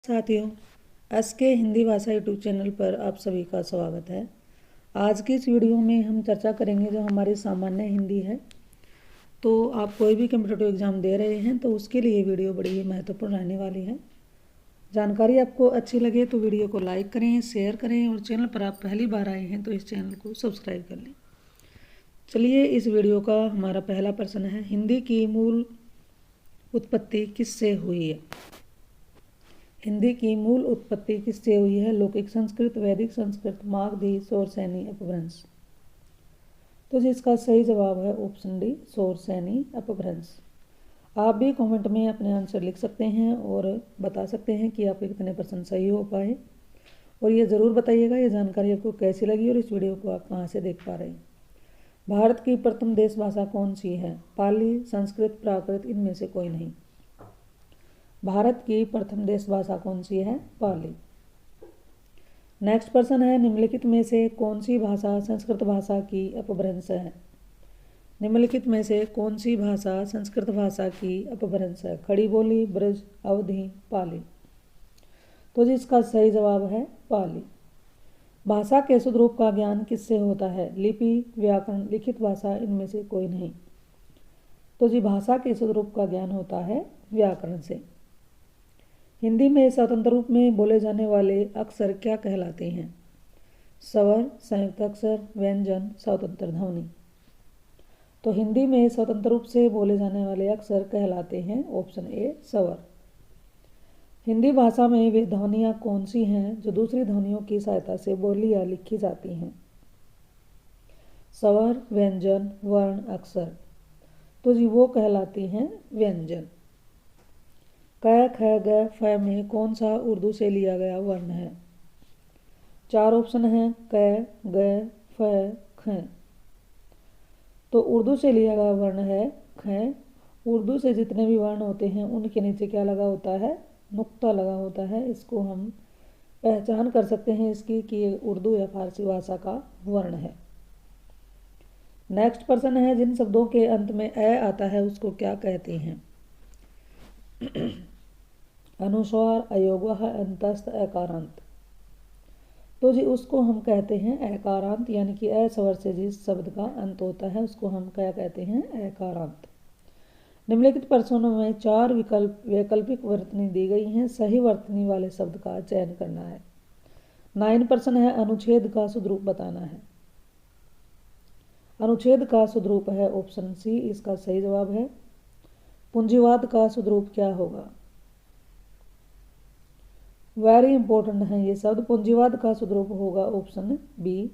साथियों, एसके हिंदी भाषा YouTube channel पर आप सभी का स्वागत है। आज की इस वीडियो में हम चर्चा करेंगे जो हमारी सामान्य हिंदी है। तो आप कोई भी कम्पिटिटिव एग्ज़ाम दे रहे हैं तो उसके लिए वीडियो बड़ी ही महत्वपूर्ण रहने वाली है। जानकारी आपको अच्छी लगे तो वीडियो को लाइक करें, शेयर करें और चैनल पर आप पहली बार आए हैं तो इस चैनल को सब्सक्राइब कर लें। चलिए, इस वीडियो का हमारा पहला प्रश्न है, हिंदी की मूल उत्पत्ति किससे हुई है? हिंदी की मूल उत्पत्ति किससे हुई है? लौकिक संस्कृत, वैदिक संस्कृत, मागधी, शौरसेनी, अपभ्रंश। तो जिसका सही जवाब है ऑप्शन डी, शौरसेनी अपभ्रंश। आप भी कमेंट में अपने आंसर लिख सकते हैं और बता सकते हैं कि आपके कितने प्रश्न सही हो पाए। और ये ज़रूर बताइएगा ये जानकारी आपको कैसी लगी और इस वीडियो को आप कहाँ से देख पा रहे हैं। भारत की प्रथम देश भाषा कौन सी है? पाली, संस्कृत, प्राकृत, इनमें से कोई नहीं। भारत की प्रथम देश भाषा कौन सी है? पाली। नेक्स्ट प्रश्न है, निम्नलिखित में से कौन सी भाषा संस्कृत भाषा की अपभ्रंश है? निम्नलिखित में से कौन सी भाषा संस्कृत भाषा की अपभ्रंश है? खड़ी बोली, ब्रज, अवधी, पाली। तो जिसका सही जवाब है पाली। भाषा के शुद्धरूप का ज्ञान किससे होता है? लिपि, व्याकरण, लिखित भाषा, इनमें से कोई नहीं। तो जी भाषा के शुद्धरूप का ज्ञान होता है व्याकरण से। हिंदी में स्वतंत्र रूप में बोले जाने वाले अक्षर क्या कहलाते हैं? स्वर, संयुक्त अक्षर, व्यंजन, स्वतंत्र ध्वनि। तो हिंदी में स्वतंत्र रूप से बोले जाने वाले अक्षर कहलाते हैं ऑप्शन ए, स्वर। हिंदी भाषा में वे ध्वनियाँ कौन सी हैं जो दूसरी ध्वनियों की सहायता से बोली या लिखी जाती हैं? स्वर, व्यंजन, वर्ण, अक्षर। तो जी वो कहलाती हैं व्यंजन। क, ख, ग, फ में कौन सा उर्दू से लिया गया वर्ण है? चार ऑप्शन हैं, क, ग, फ, ख। तो उर्दू से लिया गया वर्ण है ख। उर्दू से जितने भी वर्ण होते हैं उनके नीचे क्या लगा होता है? नुक्ता लगा होता है। इसको हम पहचान कर सकते हैं इसकी कि ये उर्दू या फारसी भाषा का वर्ण है। नेक्स्ट प्रश्न है, जिन शब्दों के अंत में ए आता है उसको क्या कहते हैं? अनुस्वार, अयोगवह, अंतस्थ, एकारांत। तो जी उसको हम कहते हैं एकारांत, यानी कि ए स्वर से जिस शब्द का अंत होता है उसको हम क्या कहते हैं? एकारांत। निम्नलिखित प्रश्नों में चार वैकल्पिक वर्तनी दी गई हैं, सही वर्तनी वाले शब्द का चयन करना है। 9 प्रश्न है, अनुच्छेद का शुद्धरूप बताना है। अनुच्छेद का शुद्धरूप है ऑप्शन सी, इसका सही जवाब है। पूंजीवाद का शुद्धरूप क्या होगा? वेरी इंपॉर्टेंट है ये शब्द। पूंजीवाद का शुद्धरूप होगा ऑप्शन बी,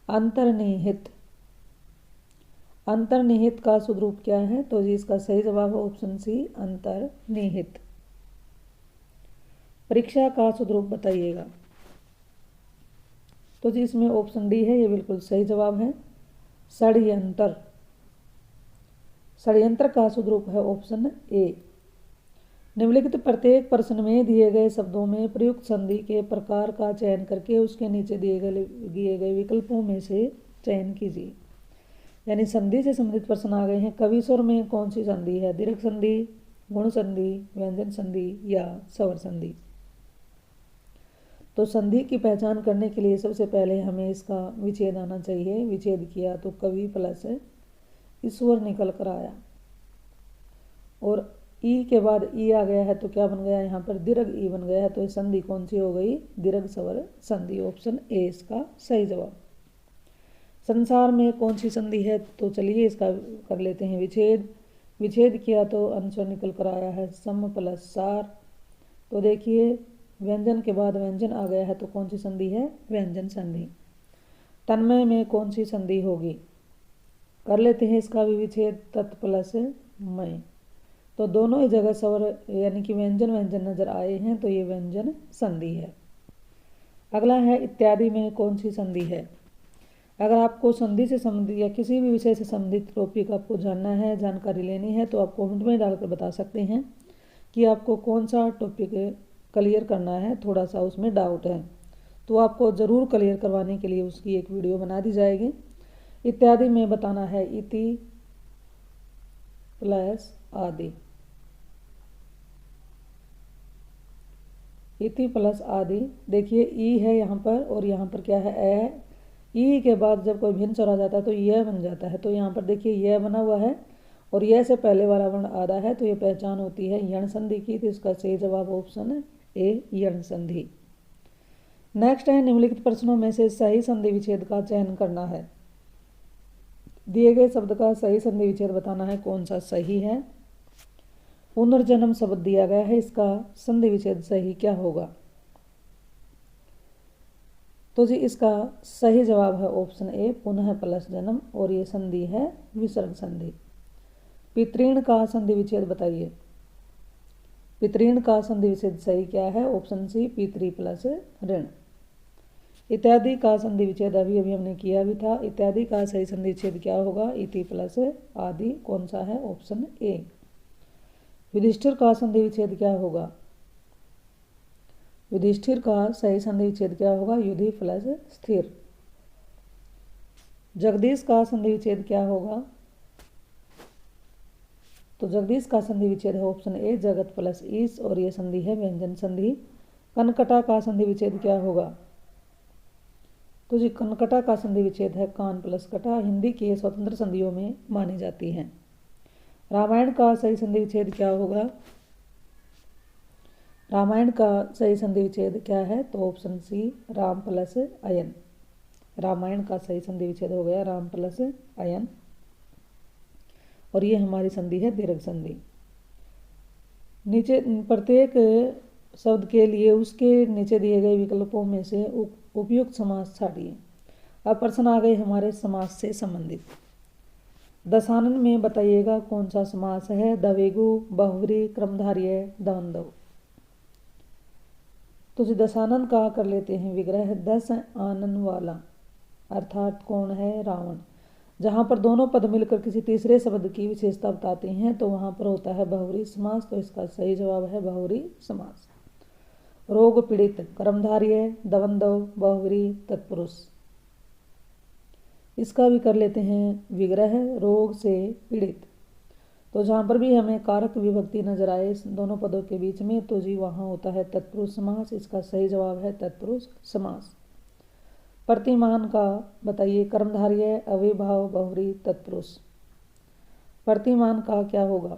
अंतर्निहित। अंतर्निहित का शुद्धरूप क्या है? तो जी इसका सही जवाब है ऑप्शन सी, अंतर्निहित। परीक्षा का शुद्धरूप बताइएगा। तो जी इसमें ऑप्शन डी है, ये बिल्कुल सही जवाब है, षड्यंत्र। षड्यंत्र का शुद्धरूप है ऑप्शन ए। निम्नलिखित प्रत्येक प्रश्न में दिए गए शब्दों में प्रयुक्त संधि के प्रकार का चयन करके उसके नीचे दिए गए विकल्पों में से चयन कीजिए। यानी संधि से संबंधित प्रश्न आ गए हैं। कवि स्वर में कौन सी संधि है? दीर्घ संधि, गुण संधि, व्यंजन संधि या स्वर संधि। तो संधि की पहचान करने के लिए सबसे पहले हमें इसका विच्छेद आना चाहिए। विच्छेद किया तो कवि प्लस ईश्वर निकल कर आया, और ई के बाद ई आ गया है तो क्या बन गया यहाँ पर? दीर्घ ई बन गया है। तो संधि कौन सी हो गई? दीर्घ स्वर संधि। ऑप्शन ए इसका सही जवाब। संसार में कौन सी संधि है? तो चलिए इसका कर लेते हैं विच्छेद। विच्छेद किया तो अनुस्वर निकल कर आया है सम प्लस सार। तो देखिए व्यंजन के बाद व्यंजन आ गया है तो कौन सी संधि है? व्यंजन संधि। तन्मय में कौन सी संधि होगी? कर लेते हैं इसका भी विच्छेद, तत् प्लस मय। तो दोनों ही जगह स्वर यानी कि व्यंजन व्यंजन नजर आए हैं तो ये व्यंजन संधि है। अगला है, इत्यादि में कौन सी संधि है? अगर आपको संधि से संबंधित या किसी भी विषय से संबंधित टॉपिक आपको जानना है, जानकारी लेनी है तो आप कमेंट में डालकर बता सकते हैं कि आपको कौन सा टॉपिक क्लियर करना है। थोड़ा सा उसमें डाउट है तो आपको ज़रूर क्लियर करवाने के लिए उसकी एक वीडियो बना दी जाएगी। इत्यादि में बताना है इति प्लस आदि। इति प्लस आदि। देखिए ई है यहाँ पर और यहाँ पर क्या है ए है। ई के बाद जब कोई भिन्न स्वर आ जाता है तो यह बन जाता है। तो यहाँ पर देखिए यह बना हुआ है और यह से पहले वाला वर्ण आधा है, तो ये पहचान होती है यण संधि की। तो इसका सही जवाब ऑप्शन ए यण संधि। नेक्स्ट है, निम्नलिखित प्रश्नों में से सही संधि विच्छेद का चयन करना है। दिए गए शब्द का सही संधि विच्छेद बताना है, कौन सा सही है। पुनर्जन्म शब्द दिया गया है, इसका संधि विच्छेद सही क्या होगा। तो जी इसका सही जवाब है ऑप्शन ए पुनः प्लस जन्म, और ये संधि है विसर्ग संधि। पितृण का संधि विच्छेद बताइए। पितृण का संधि विच्छेद सही क्या है, ऑप्शन सी पितृ प्लस ऋण। इत्यादि का संधि विच्छेद अभी हमने किया भी था। इत्यादि का सही संधि विच्छेद क्या होगा, इति प्लस आदि। कौन सा है, ऑप्शन ए। युधिष्ठिर का संधि विच्छेद क्या होगा। युधिष्ठिर का सही संधि विच्छेद क्या होगा, युधि प्लस स्थिर। जगदीश का संधि विच्छेद क्या होगा, तो जगदीश का संधि विच्छेद है ऑप्शन ए जगत प्लस ईश, और ये संधि है व्यंजन संधि। कनकटा का संधि विच्छेद क्या होगा, तो जी कनकटा का संधि विच्छेद है कान प्लस कटा। हिंदी के स्वतंत्र संधियों में मानी जाती हैं। रामायण का सही संधि विच्छेद क्या होगा। रामायण का सही संधि विच्छेद क्या है, तो ऑप्शन सी राम प्लस अयन। रामायण का सही संधि विच्छेद हो गया राम प्लस अयन, और ये हमारी संधि है दीर्घ संधि। नीचे प्रत्येक शब्द के लिए उसके नीचे दिए गए विकल्पों में से उपयुक्त समास छाटिए। अब प्रश्न आ गए हमारे समास से संबंधित। दशानन में बताइएगा कौन सा समास है, दवेगु, बहुव्रीहि, क्रमधारय, द्वंद्व। तो जी दशानन का कर लेते हैं विग्रह। दस आनन वाला अर्थात कौन है, रावण। जहाँ पर दोनों पद मिलकर किसी तीसरे शब्द की विशेषता बताते हैं तो वहाँ पर होता है बहुव्रीहि समास। तो इसका सही जवाब है बहुव्रीहि समास। रोग पीड़ित, कर्मधारय, द्वंद्व, बहुव्रीहि, तत्पुरुष। इसका भी कर लेते हैं विग्रह। रोग से पीड़ित, तो जहाँ पर भी हमें कारक विभक्ति नजर आए दोनों पदों के बीच में, तो जी वहाँ होता है तत्पुरुष समास। इसका सही जवाब है तत्पुरुष समास। प्रतिमान का बताइए, कर्मधारय, अव्ययभाव, बहुव्रीहि, तत्पुरुष। प्रतिमान का क्या होगा,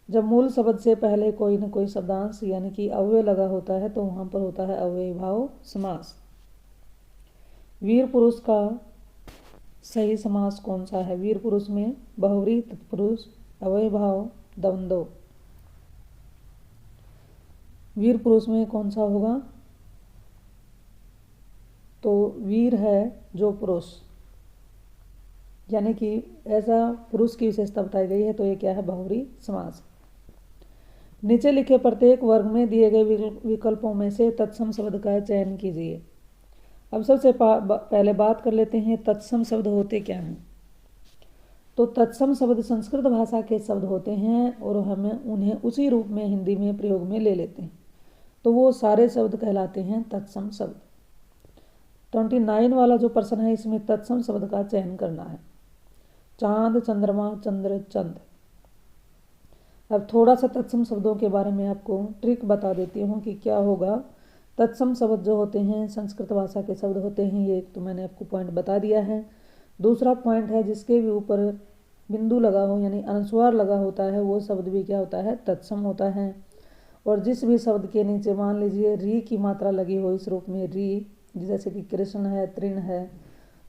जब मूल शब्द से पहले कोई न कोई शब्दांश यानी कि अव्यय लगा होता है तो वहाँ पर होता है अव्ययभाव समास। वीर पुरुष का सही समास कौन सा है। वीर पुरुष में बहुव्रीहि, तत्पुरुष, अव्ययभाव, द्वंद्व। वीर पुरुष में कौन सा होगा, तो वीर है जो पुरुष, यानी कि ऐसा पुरुष की विशेषता बताई गई है, तो ये क्या है बहुव्रीहि समास। नीचे लिखे प्रत्येक वर्ग में दिए गए विकल्पों में से तत्सम शब्द का चयन कीजिए। अब सबसे पहले बात कर लेते हैं तत्सम शब्द होते क्या हैं। तो तत्सम शब्द संस्कृत भाषा के शब्द होते हैं और हमें उन्हें उसी रूप में हिंदी में प्रयोग में ले लेते हैं, तो वो सारे शब्द कहलाते हैं तत्सम शब्द। 29 वाला जो प्रश्न है इसमें तत्सम शब्द का चयन करना है। चांद, चंद्रमा, चंद्र, चंद। अब थोड़ा सा तत्सम शब्दों के बारे में आपको ट्रिक बता देती हूँ कि क्या होगा। तत्सम शब्द जो होते हैं संस्कृत भाषा के शब्द होते हैं, ये तो मैंने आपको पॉइंट बता दिया है। दूसरा पॉइंट है जिसके भी ऊपर बिंदु लगा हो यानी अनुस्वार लगा होता है वो शब्द भी क्या होता है, तत्सम होता है। और जिस भी शब्द के नीचे मान लीजिए री की मात्रा लगी हो इस रूप में री, जैसे कि कृष्ण है, तृण है,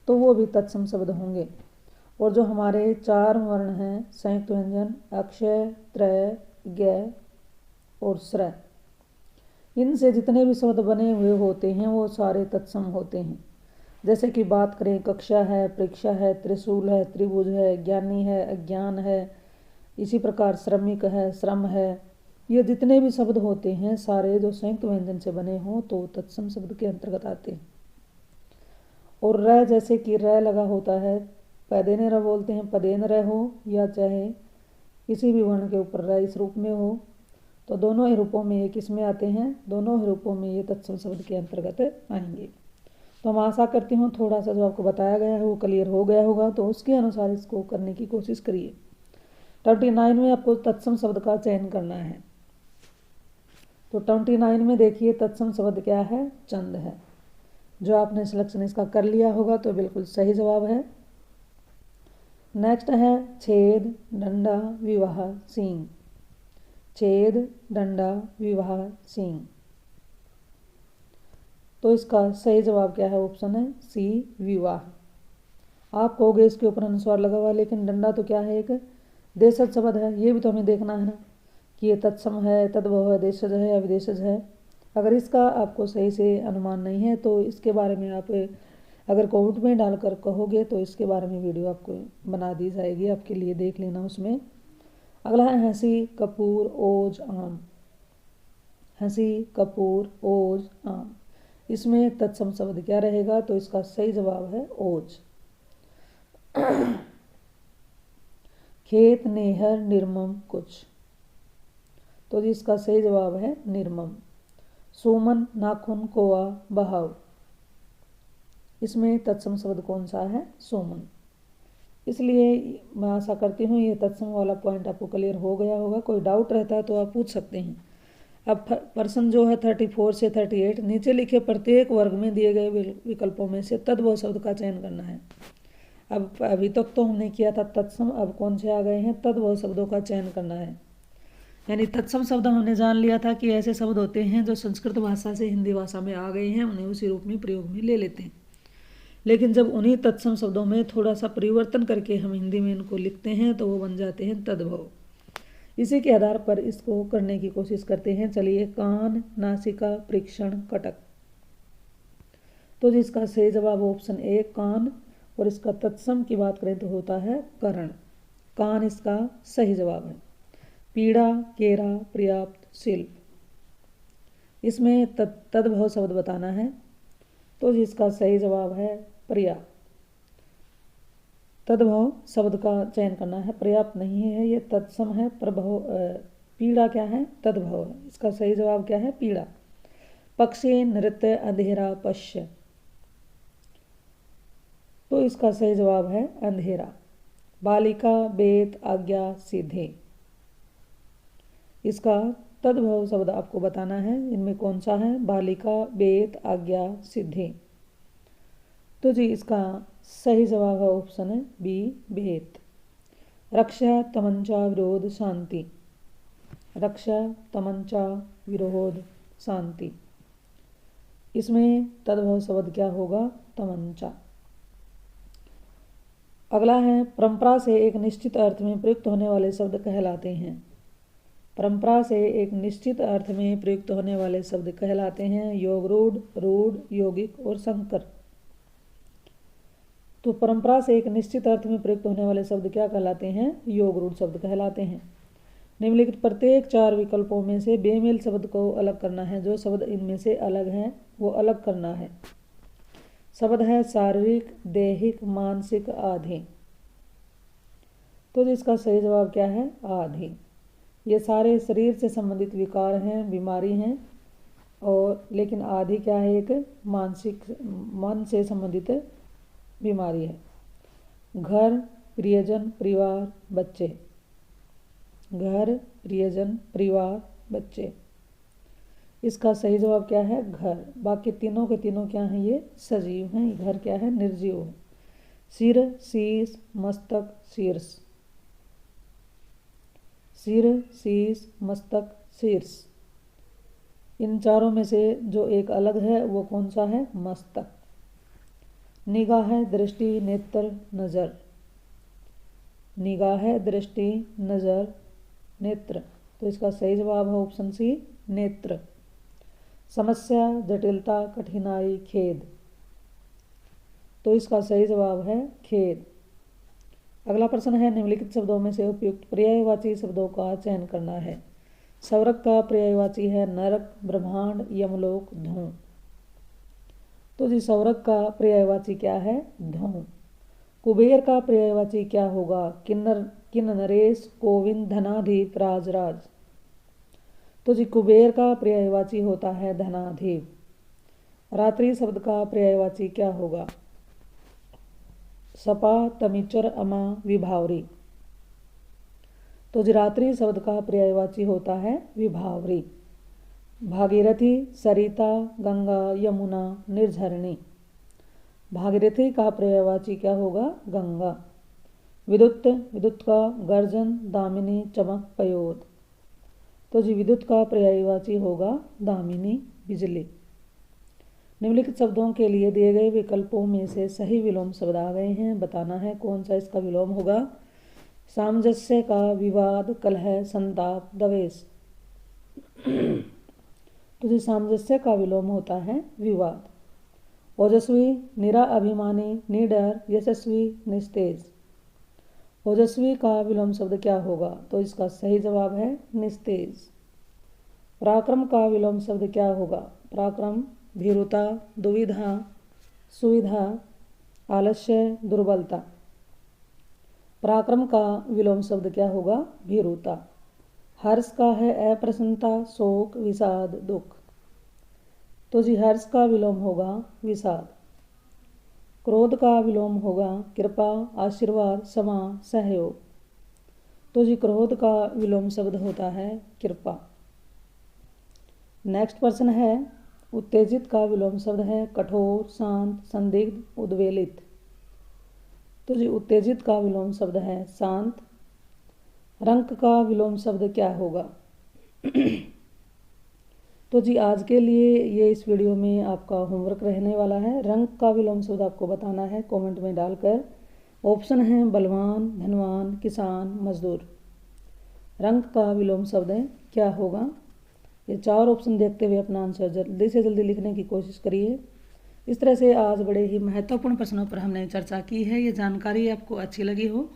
तो वो भी तत्सम शब्द होंगे। और जो हमारे 4 वर्ण हैं संयुक्त व्यंजन अक्षय, त्रय, ज्ञ और श्रय, इनसे जितने भी शब्द बने हुए होते हैं वो सारे तत्सम होते हैं। जैसे कि बात करें कक्षा है, परीक्षा है, त्रिशूल है, त्रिभुज है, ज्ञानी है, अज्ञान है, इसी प्रकार श्रमिक है, श्रम है, ये जितने भी शब्द होते हैं सारे जो संयुक्त व्यंजन से बने हों तो तत्सम शब्द के अंतर्गत आते हैं। और र, जैसे कि र लगा होता है, पैदेन र बोलते हैं, पदेन र हो या चाहे किसी भी वर्ण के ऊपर र इस रूप में हो, तो दोनों ही रूपों में ये किस में आते हैं, दोनों ही रूपों में ये तत्सम शब्द के अंतर्गत आएंगे। तो हम आशा करती हूँ थोड़ा सा जो आपको बताया गया है वो क्लियर हो गया होगा, तो उसके अनुसार इसको करने की कोशिश करिए। 39 में आपको तत्सम शब्द का चयन करना है। तो 29 में देखिए तत्सम शब्द क्या है, चंद है। जो आपने सिलेक्शन इसका कर लिया होगा तो बिल्कुल सही जवाब है। नेक्स्ट है छेद डंडा विवाह सींग। छेद डंडा विवाह सींग। तो इसका सही जवाब क्या है, ऑप्शन है सी विवाह। आप कहोगे इसके ऊपर अनुस्वार लगा हुआ, लेकिन डंडा तो क्या है, एक देशज शब्द है। ये भी तो हमें देखना है ना कि ये तत्सम है, तद्भव है, देशज है या विदेशज है। अगर इसका आपको सही से अनुमान नहीं है तो इसके बारे में आप अगर कमेंट में डालकर कहोगे तो इसके बारे में वीडियो आपको बना दी जाएगी, आपके लिए देख लेना उसमें। अगला है हंसी कपूर ओज आम। हंसी कपूर ओज आम, इसमें तत्सम शब्द क्या रहेगा, तो इसका सही जवाब है ओज। खेत नेहर निर्मम कुछ, तो इसका सही जवाब है निर्मम। सुमन नाखून कोआ बहाव, इसमें तत्सम शब्द कौन सा है, सुमन। इसलिए मैं आशा करती हूँ ये तत्सम वाला पॉइंट आपको क्लियर हो गया होगा। कोई डाउट रहता है तो आप पूछ सकते हैं। अब प्रश्न जो है 34 से 38, नीचे लिखे प्रत्येक वर्ग में दिए गए विकल्पों में से तद्भव शब्द का चयन करना है। अब अभी तक तो हमने किया था तत्सम, अब कौन से आ गए हैं, तद्भव शब्दों का चयन करना है। यानी तत्सम शब्द हमने जान लिया था कि ऐसे शब्द होते हैं जो संस्कृत भाषा से हिंदी भाषा में आ गए हैं, उन्हें उसी रूप में प्रयोग में ले लेते हैं। लेकिन जब उन्हीं तत्सम शब्दों में थोड़ा सा परिवर्तन करके हम हिंदी में इनको लिखते हैं तो वो बन जाते हैं तद्भव। इसी के आधार पर इसको करने की कोशिश करते हैं। चलिए, कान नासिका परीक्षण कटक, तो जिसका सही जवाब ऑप्शन ए कान, और इसका तत्सम की बात करें तो होता है करण। कान इसका सही जवाब है। पीड़ा केरा पर्याप्त शिल्प, इसमें तद्भव शब्द बताना है, तो जिसका सही जवाब है पर्याप्त। तद्भव शब्द का चयन करना है, पर्याप्त नहीं है, ये तत्सम है। प्रभव पीड़ा क्या है, तद्भव है। इसका सही जवाब क्या है, पीड़ा। पक्षी नृत्य अंधेरा पश्य, तो इसका सही जवाब है अंधेरा। बालिका बेत आज्ञा सीधे, इसका तद्भव शब्द आपको बताना है, इनमें कौन सा है, बालिका बेत आज्ञा सिद्धि। तो जी इसका सही जवाब है ऑप्शन है बी बेत। रक्षा तमंचा विरोध शांति, रक्षा तमंचा विरोध शांति, इसमें तद्भव शब्द क्या होगा, तमंचा। अगला है परंपरा से एक निश्चित अर्थ में प्रयुक्त होने वाले शब्द कहलाते हैं। परंपरा से एक निश्चित अर्थ में प्रयुक्त होने वाले शब्द कहलाते हैं योग रूढ़, रूढ़, यौगिक और संकर। तो परंपरा से एक निश्चित अर्थ में प्रयुक्त होने वाले शब्द क्या कहलाते हैं, योग रूढ़ शब्द कहलाते हैं। निम्नलिखित प्रत्येक 4 विकल्पों में से बेमेल शब्द को अलग करना है। जो शब्द इनमें से अलग हैं वो अलग करना है। शब्द है शारीरिक, दैहिक, मानसिक, आधि, तो इसका सही जवाब क्या है, आधि। ये सारे शरीर से संबंधित विकार हैं, बीमारी हैं, और लेकिन आधि क्या है, एक मानसिक मन से संबंधित बीमारी है। घर प्रियजन परिवार बच्चे, घर प्रियजन परिवार बच्चे, इसका सही जवाब क्या है, घर। बाकी तीनों के तीनों क्या हैं, ये सजीव हैं, घर क्या है, निर्जीव है। सिर शीश मस्तक शीर्ष, सिर शीश मस्तक शीर्ष, इन चारों में से जो एक अलग है वो कौन सा है, मस्तक। निगाह दृष्टि नेत्र नजर, निगाह दृष्टि नजर नेत्र, तो इसका सही जवाब है ऑप्शन सी नेत्र। समस्या जटिलता कठिनाई खेद, तो इसका सही जवाब है खेद। अगला प्रश्न है निम्नलिखित शब्दों में से उपयुक्त पर्यायवाची शब्दों का चयन करना है। स्वर्ग का पर्यायवाची है नरक, ब्रह्मांड, यमलोक, धूम, तो जी स्वर्ग का पर्यायवाची क्या है, धूम। कुबेर का पर्यायवाची क्या होगा, किन्न नरेश कोविंद धनाधिप राजराज, तो जी कुबेर का पर्यायवाची होता है धनाधिप। रात्रि शब्द का पर्यायवाची क्या होगा, सपा तमिचर अमा विभावरी, तो जी रात्रि शब्द का पर्यायवाची होता है विभावरी। भागीरथी, सरिता, गंगा, यमुना, निर्झरणी। भागीरथी का पर्यायवाची क्या होगा? गंगा। विद्युत, विद्युत का गर्जन, दामिनी, चमक, पयोद। तो जी विद्युत का पर्यायवाची होगा दामिनी, बिजली। निम्नलिखित शब्दों के लिए दिए गए विकल्पों में से सही विलोम शब्द आ गए हैं, बताना है कौन सा इसका विलोम होगा। सामंजस्य का विवाद, कलह, संताप, द्वेष। तो जी सामंजस्य का विलोम होता है विवाद। ओजस्वी, निरा अभिमानी, निडर, यशस्वी, निस्तेज। ओजस्वी का विलोम शब्द क्या होगा? तो इसका सही जवाब है निस्तेज। पराक्रम का विलोम शब्द क्या होगा? पराक्रम, भीरुता, दुविधा, सुविधा, आलस्य, दुर्बलता। पराक्रम का विलोम शब्द क्या होगा? भीरुता। हर्ष का है अप्रसन्नता, शोक, विषाद, दुख। तो जी हर्ष का विलोम होगा विषाद। क्रोध का विलोम होगा कृपा, आशीर्वाद, क्षमा, सहयोग। तो जी क्रोध का विलोम शब्द होता है कृपा। नेक्स्ट प्रश्न है, उत्तेजित का विलोम शब्द है कठोर, शांत, संदिग्ध, उद्वेलित। तो जी उत्तेजित का विलोम शब्द है शांत। रंक का विलोम शब्द क्या होगा? तो जी आज के लिए ये इस वीडियो में आपका होमवर्क रहने वाला है। रंक का विलोम शब्द आपको बताना है कमेंट में डालकर। ऑप्शन हैं बलवान, धनवान, किसान, मजदूर। रंक का विलोम शब्द क्या होगा? ये 4 ऑप्शन देखते हुए अपना आंसर जल्दी से जल्दी लिखने की कोशिश करिए। इस तरह से आज बड़े ही महत्वपूर्ण प्रश्नों पर हमने चर्चा की है। ये जानकारी आपको अच्छी लगी हो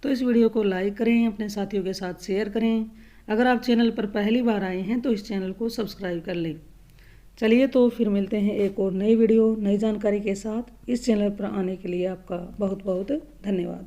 तो इस वीडियो को लाइक करें, अपने साथियों के साथ शेयर करें। अगर आप चैनल पर पहली बार आए हैं तो इस चैनल को सब्सक्राइब कर लें। चलिए तो फिर मिलते हैं एक और नई वीडियो, नई जानकारी के साथ। इस चैनल पर आने के लिए आपका बहुत बहुत धन्यवाद।